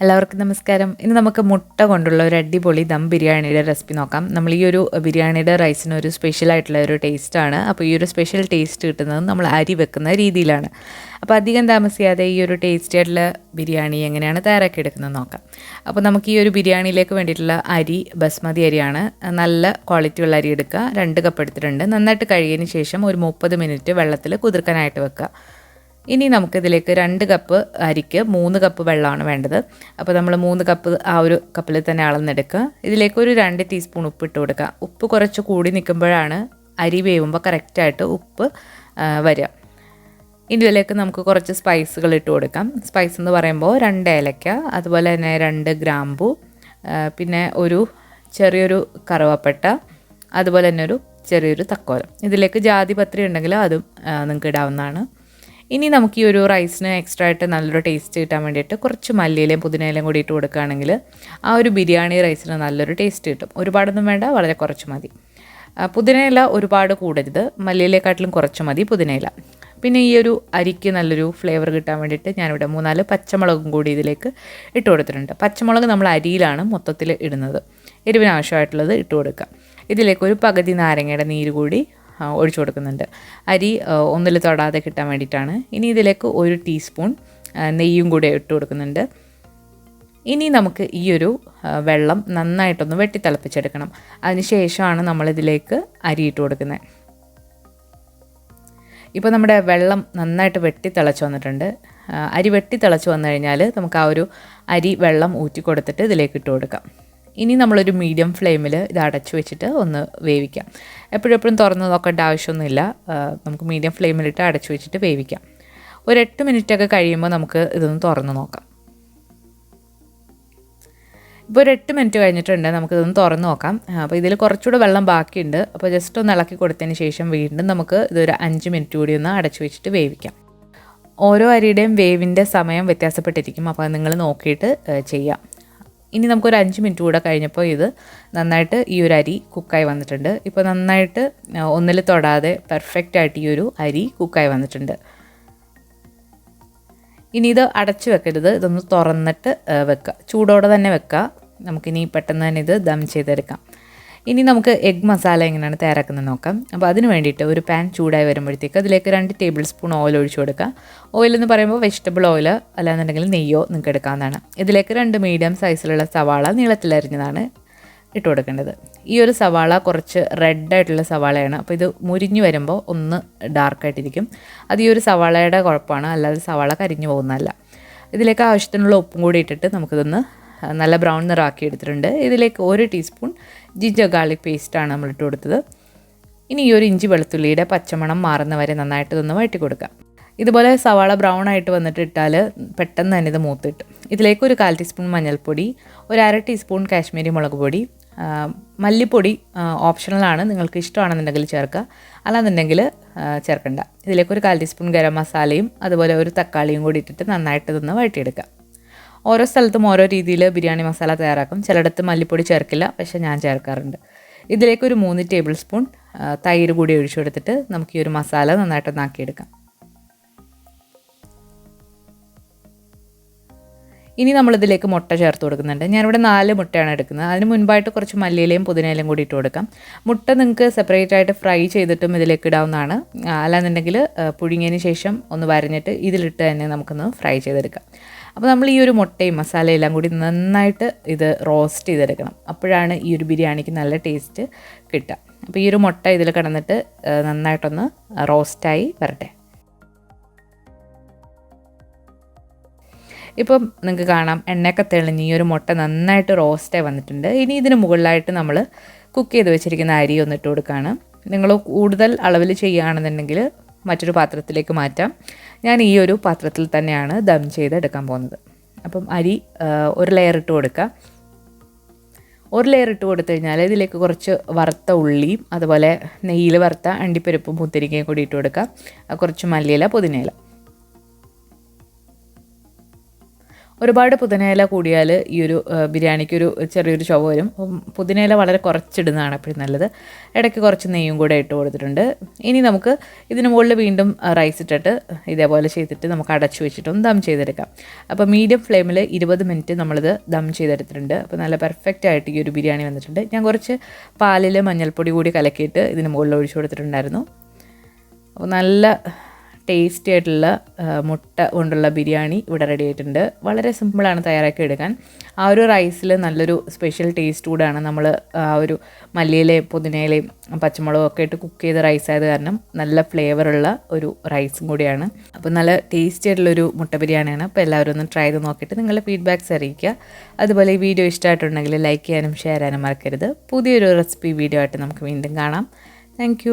എല്ലാവർക്കും നമസ്കാരം. ഇന്ന് നമുക്ക് മുട്ട കൊണ്ടുള്ള ഒരു അടിപൊളി ദം ബിരിയാണിയുടെ റെസിപ്പി നോക്കാം. നമ്മൾ ഈ ഒരു ബിരിയാണിയുടെ റൈസിന് ഒരു സ്പെഷ്യൽ ആയിട്ടുള്ള ഒരു ടേസ്റ്റാണ്. അപ്പോൾ ഈ ഒരു സ്പെഷ്യൽ ടേസ്റ്റ് കിട്ടുന്നത് നമ്മൾ അരി വെക്കുന്ന രീതിയിലാണ്. അപ്പോൾ അധികം താമസിയാതെ ഈ ഒരു ടേസ്റ്റി ആയിട്ടുള്ള ബിരിയാണി എങ്ങനെയാണ് തയ്യാറാക്കിയെടുക്കുന്നത് നോക്കാം. അപ്പോൾ നമുക്ക് ഈ ഒരു ബിരിയാണിയിലേക്ക് വേണ്ടിയിട്ടുള്ള അരി ബസ്മതി അരിയാണ്. നല്ല ക്വാളിറ്റിയുള്ള അരി എടുക്കുക. 2 കപ്പ് എടുത്തിട്ടുണ്ട്. നന്നായിട്ട് കഴുകിയതിന് ശേഷം ഒരു 30 മിനിറ്റ് വെള്ളത്തിൽ കുതിർക്കാനായിട്ട് വെക്കുക. ഇനി നമുക്കിതിലേക്ക് 2 കപ്പ് അരിക്ക് 3 കപ്പ് വെള്ളമാണ് വേണ്ടത്. അപ്പോൾ നമ്മൾ 3 കപ്പ് ആ ഒരു കപ്പിൽ തന്നെ അളന്നെടുക്കുക. ഇതിലേക്ക് ഒരു 2 ടീസ്പൂൺ ഉപ്പ് ഇട്ട് കൊടുക്കുക. ഉപ്പ് കുറച്ച് കൂടി നിൽക്കുമ്പോഴാണ് അരി വേവുമ്പോൾ കറക്റ്റായിട്ട് ഉപ്പ് വരിക. ഇനി ഇതിലേക്ക് നമുക്ക് കുറച്ച് സ്പൈസുകൾ ഇട്ട് കൊടുക്കാം. സ്പൈസ് എന്ന് പറയുമ്പോൾ 2 ഏലക്ക, അതുപോലെ തന്നെ 2 ഗ്രാമ്പു, പിന്നെ ഒരു ചെറിയൊരു കറുവപ്പട്ട, അതുപോലെ തന്നെ ഒരു ചെറിയൊരു തക്കോലം. ഇതിലേക്ക് ജാതിപത്രി ഉണ്ടെങ്കിൽ അതും നിങ്ങൾക്ക് ഇടാവുന്നതാണ്. ഇനി നമുക്ക് ഈ ഒരു റൈസിന് എക്സ്ട്രാ ആയിട്ട് നല്ലൊരു ടേസ്റ്റ് കിട്ടാൻ വേണ്ടിയിട്ട് കുറച്ച് മല്ലിയിലയും പുതിനയിലയും കൂടി ഇട്ട് കൊടുക്കുകയാണെങ്കിൽ ആ ഒരു ബിരിയാണി റൈസിന് നല്ലൊരു ടേസ്റ്റ് കിട്ടും. ഒരുപാടൊന്നും വേണ്ട, വളരെ കുറച്ച് മതി. പുതിനയില ഒരുപാട് കൂടരുത്, മല്ലിയിലയെക്കാട്ടിലും കുറച്ച് മതി പുതിനയില. പിന്നെ ഈ ഒരു അരിക്ക് നല്ലൊരു ഫ്ലേവർ കിട്ടാൻ വേണ്ടിയിട്ട് ഞാനിവിടെ 3-4 പച്ചമുളകും കൂടി ഇതിലേക്ക് ഇട്ട് കൊടുത്തിട്ടുണ്ട്. പച്ചമുളക് നമ്മൾ അരിയിലാണ് മൊത്തത്തിൽ ഇടുന്നത്. എരിവിന് ആവശ്യമായിട്ടുള്ളത് ഇട്ട് കൊടുക്കുക. ഇതിലേക്ക് ഒരു പകുതി നാരങ്ങയുടെ നീര് കൂടി ഒഴിച്ചു കൊടുക്കുന്നുണ്ട്. അരി ഒന്നിൽ തൊടാതെ കിട്ടാൻ വേണ്ടിയിട്ടാണ്. ഇനി ഇതിലേക്ക് 1 ടീസ്പൂൺ നെയ്യും കൂടി ഇട്ട് കൊടുക്കുന്നുണ്ട്. ഇനി നമുക്ക് ഈ ഒരു വെള്ളം നന്നായിട്ടൊന്ന് വെട്ടി തിളപ്പിച്ചെടുക്കണം. അതിന് ശേഷമാണ് നമ്മളിതിലേക്ക് അരി ഇട്ട് കൊടുക്കുന്നത്. ഇപ്പോൾ നമ്മുടെ വെള്ളം നന്നായിട്ട് വെട്ടി തിളച്ച് വന്നിട്ടുണ്ട്. അരി വെട്ടി തിളച്ച് വന്നു കഴിഞ്ഞാൽ നമുക്ക് ആ ഒരു അരി വെള്ളം ഊറ്റി കൊടുത്തിട്ട് ഇതിലേക്ക് ഇട്ട് കൊടുക്കാം. ഇനി നമ്മളൊരു മീഡിയം ഫ്ലെയിമിൽ ഇത് അടച്ചു വെച്ചിട്ട് ഒന്ന് വേവിക്കാം. എപ്പോഴും തുറന്ന് നോക്കേണ്ട ആവശ്യമൊന്നുമില്ല. നമുക്ക് മീഡിയം ഫ്ലെയിമിലിട്ട് അടച്ചു വെച്ചിട്ട് വേവിക്കാം. ഒരു 8 മിനിറ്റൊക്കെ കഴിയുമ്പോൾ നമുക്ക് ഇതൊന്ന് തുറന്ന് നോക്കാം. ഇപ്പോൾ ഒരു 8 മിനിറ്റ് കഴിഞ്ഞിട്ടുണ്ട്. നമുക്കിതൊന്ന് തുറന്ന് നോക്കാം. അപ്പോൾ ഇതിൽ കുറച്ചുകൂടെ വെള്ളം ബാക്കിയുണ്ട്. അപ്പോൾ ജസ്റ്റ് ഒന്ന് ഇളക്കി കൊടുത്തതിന് ശേഷം വീണ്ടും നമുക്ക് ഇതൊരു 5 മിനിറ്റ് കൂടി ഒന്ന് അടച്ചു വെച്ചിട്ട് വേവിക്കാം. ഓരോ അരിയുടെയും വേവിൻ്റെ സമയം വ്യത്യാസപ്പെട്ടിരിക്കും. അപ്പോൾ നിങ്ങൾ നോക്കിയിട്ട് ചെയ്യാം. ഇനി നമുക്കൊരു 5 മിനിറ്റ് കൂടെ കഴിഞ്ഞപ്പോൾ ഇത് നന്നായിട്ട് ഈ ഒരു അരി കുക്കായി വന്നിട്ടുണ്ട്. ഇപ്പോൾ നന്നായിട്ട് ഒന്നിൽ തൊടാതെ പെർഫെക്റ്റായിട്ട് ഈ ഒരു അരി കുക്കായി വന്നിട്ടുണ്ട്. ഇനി ഇത് അടച്ച് വെക്കരുത്, ഇതൊന്ന് തുറന്നിട്ട് വെക്കുക. ചൂടോടെ തന്നെ വെക്കുക. നമുക്കിനി പെട്ടെന്ന് തന്നെ ഇത് ദം ചെയ്തെടുക്കാം. ഇനി നമുക്ക് എഗ് മസാല എങ്ങനെയാണ് തയ്യാറാക്കുന്നത് നോക്കാം. അപ്പോൾ അതിന് വേണ്ടിയിട്ട് ഒരു പാൻ ചൂടായി വരുമ്പോഴത്തേക്ക് അതിലേക്ക് 2 ടേബിൾ സ്പൂൺ ഓയിൽ ഒഴിച്ചു കൊടുക്കുക. ഓയിൽ എന്ന് പറയുമ്പോൾ വെജിറ്റബിൾ ഓയിൽ, അല്ലാന്നുണ്ടെങ്കിൽ നെയ്യോ നിങ്ങൾക്ക് എടുക്കാവുന്നതാണ്. ഇതിലേക്ക് 2 മീഡിയം സൈസിലുള്ള സവാള നീളത്തിലരിഞ്ഞതാണ് ഇട്ട് കൊടുക്കേണ്ടത്. ഈ ഒരു സവാള കുറച്ച് റെഡായിട്ടുള്ള സവാളയാണ്. അപ്പോൾ ഇത് മുരിഞ്ഞു വരുമ്പോൾ ഒന്ന് ഡാർക്കായിട്ടിരിക്കും. അത് ഈ ഒരു സവാളയുടെ കുഴപ്പമാണ്, അല്ലാതെ സവാള കരിഞ്ഞു പോകുന്നതല്ല. ഇതിലേക്ക് ആവശ്യത്തിനുള്ള ഉപ്പും കൂടി ഇട്ടിട്ട് നമുക്കിതൊന്ന് നല്ല ബ്രൗൺ നിറാക്കി എടുത്തിട്ടുണ്ട്. ഇതിലേക്ക് 1 ടീസ്പൂൺ ജിഞ്ചർ ഗാർലിക് പേസ്റ്റാണ് നമ്മൾ ഇട്ട് കൊടുത്തത്. ഇനി ഈ ഒരു ഇഞ്ചി വെളുത്തുള്ളിയുടെ പച്ചമണം മാറുന്നവരെ നന്നായിട്ട് ഇതൊന്ന് വഴറ്റി കൊടുക്കുക. ഇതുപോലെ സവാള ബ്രൗൺ ആയിട്ട് വന്നിട്ട് ഇട്ടാൽ പെട്ടെന്ന് തന്നെ ഇത് മൂത്തിട്ട്. ഇതിലേക്ക് ഒരു 1/4 ടീസ്പൂൺ മഞ്ഞൾപ്പൊടി, ഒരു 1/2 ടീസ്പൂൺ കാശ്മീരി മുളക് പൊടി, മല്ലിപ്പൊടി ഓപ്ഷണലാണ്, നിങ്ങൾക്ക് ഇഷ്ടമാണെന്നുണ്ടെങ്കിൽ ചേർക്കുക, അല്ലാന്നുണ്ടെങ്കിൽ ചേർക്കണ്ട. ഇതിലേക്ക് ഒരു 1/4 ടീസ്പൂൺ ഗരം മസാലയും അതുപോലെ ഒരു തക്കാളിയും കൂടി ഇട്ടിട്ട് നന്നായിട്ട് ഇതൊന്ന് വഴറ്റിയെടുക്കുക. ഓരോ സ്ഥലത്തും ഓരോ രീതിയിൽ ബിരിയാണി മസാല തയ്യാറാക്കും. ചിലയിടത്ത് മല്ലിപ്പൊടി ചേർക്കില്ല, പക്ഷേ ഞാൻ ചേർക്കാറുണ്ട്. ഇതിലേക്ക് ഒരു 3 ടേബിൾ സ്പൂൺ തൈര് കൂടി ഒഴിച്ചു കൊടുത്തിട്ട് നമുക്ക് ഈ ഒരു മസാല നന്നായിട്ടൊന്ന് ആക്കിയെടുക്കാം. ഇനി നമ്മളിതിലേക്ക് മുട്ട ചേർത്ത് കൊടുക്കുന്നുണ്ട്. ഞാനിവിടെ 4 മുട്ടയാണ് എടുക്കുന്നത്. അതിന് മുൻപായിട്ട് കുറച്ച് മല്ലിയിലയും പുതിനയിലയും കൂടി ഇട്ട് കൊടുക്കാം. മുട്ട നിങ്ങൾക്ക് സെപ്പറേറ്റ് ആയിട്ട് ഫ്രൈ ചെയ്തിട്ടും ഇതിലേക്ക് ഇടാവുന്നതാണ്. അല്ലാന്നുണ്ടെങ്കിൽ പുഴുങ്ങിയതിന് ശേഷം ഒന്ന് വരഞ്ഞിട്ട് ഇതിലിട്ട് തന്നെ നമുക്കൊന്ന് ഫ്രൈ ചെയ്തെടുക്കാം. അപ്പോൾ നമ്മൾ ഈ ഒരു മുട്ടയും മസാലയും എല്ലാം കൂടി നന്നായിട്ട് ഇത് റോസ്റ്റ് ചെയ്തെടുക്കണം. അപ്പോഴാണ് ഈ ഒരു ബിരിയാണിക്ക് നല്ല ടേസ്റ്റ് കിട്ടുക. അപ്പോൾ ഈ ഒരു മുട്ട ഇതിൽ കിടന്നിട്ട് നന്നായിട്ടൊന്ന് റോസ്റ്റായി വരട്ടെ. ഇപ്പം നിങ്ങൾക്ക് കാണാം എണ്ണയൊക്കെ തെളിഞ്ഞ് ഈ ഒരു മുട്ട നന്നായിട്ട് റോസ്റ്റായി വന്നിട്ടുണ്ട്. ഇനി ഇതിന് മുകളിലായിട്ട് നമ്മൾ കുക്ക് ചെയ്ത് വെച്ചിരിക്കുന്ന അരി ഒന്നിട്ട് കൊടുക്കുകയാണ്. നിങ്ങൾ കൂടുതൽ അളവിൽ ചെയ്യുകയാണെന്നുണ്ടെങ്കിൽ മറ്റൊരു പാത്രത്തിലേക്ക് മാറ്റാം. ഞാൻ ഈ ഒരു പാത്രത്തിൽ തന്നെയാണ് ദം ചെയ്തെടുക്കാൻ പോകുന്നത്. അപ്പം അരി ഒരു ലെയർ ഇട്ട് കൊടുക്കുക. ഒരു ലെയർ ഇട്ട് കൊടുത്തു കഴിഞ്ഞാൽ ഇതിലേക്ക് കുറച്ച് വറുത്ത ഉള്ളിയും അതുപോലെ നെയ്യിൽ വറുത്ത അണ്ടിപ്പരിപ്പും മുന്തിരിങ്ങയും കൂടി ഇട്ട് കൊടുക്കുക. കുറച്ച് മല്ലിയില പുതിനയില. ഒരുപാട് പുതിനയില കൂടിയാൽ ഈ ഒരു ബിരിയാണിക്കൊരു ചെറിയൊരു ചുവ വരും. പുതിനയില വളരെ കുറച്ചിടുന്നതാണ് എപ്പോഴും നല്ലത്. ഇടയ്ക്ക് കുറച്ച് നെയ്യും കൂടെ ഇട്ട് കൊടുത്തിട്ടുണ്ട്. ഇനി നമുക്ക് ഇതിന് മുകളിൽ വീണ്ടും റൈസ് ഇട്ടിട്ട് ഇതേപോലെ ചെയ്തിട്ട് നമുക്ക് അടച്ചു വെച്ചിട്ടൊന്ന് ദം ചെയ്തെടുക്കാം. അപ്പോൾ മീഡിയം ഫ്ലെയിമിൽ 20 മിനിറ്റ് നമ്മളിത് ദം ചെയ്തെടുത്തിട്ടുണ്ട്. അപ്പോൾ നല്ല പെർഫെക്റ്റ് ആയിട്ട് ഈ ഒരു ബിരിയാണി വന്നിട്ടുണ്ട്. ഞാൻ കുറച്ച് പാലിൽ മഞ്ഞൾപ്പൊടി കൂടി കലക്കിയിട്ട് ഇതിന് മുകളിൽ ഒഴിച്ചു കൊടുത്തിട്ടുണ്ടായിരുന്നു. അപ്പോൾ നല്ല ടേസ്റ്റി ആയിട്ടുള്ള മുട്ട കൊണ്ടുള്ള ബിരിയാണി ഇവിടെ റെഡി ആയിട്ടുണ്ട്. വളരെ സിമ്പിളാണ് തയ്യാറാക്കി എടുക്കാൻ. ആ ഒരു റൈസിൽ നല്ലൊരു സ്പെഷ്യൽ ടേസ്റ്റ് കൂടാണ്. നമ്മൾ ആ ഒരു മല്ലിയിലയും പുതിനയിലയും പച്ചമുളകും ഒക്കെ ഇട്ട് കുക്ക് ചെയ്ത റൈസ് ആയത് കാരണം നല്ല ഫ്ലേവറുള്ള ഒരു റൈസും കൂടിയാണ്. അപ്പോൾ നല്ല ടേസ്റ്റി ആയിട്ടുള്ളൊരു മുട്ട ബിരിയാണിയാണ്. അപ്പോൾ എല്ലാവരും ഒന്ന് ട്രൈ ചെയ്ത് നോക്കിയിട്ട് നിങ്ങളുടെ ഫീഡ്ബാക്ക്സ് അറിയിക്കുക. അതുപോലെ ഈ വീഡിയോ ഇഷ്ടമായിട്ടുണ്ടെങ്കിൽ ലൈക്ക് ചെയ്യാനും ഷെയർ ചെയ്യാനും മറക്കരുത്. പുതിയൊരു റെസിപ്പി വീഡിയോ ആയിട്ട് നമുക്ക് വീണ്ടും കാണാം. താങ്ക്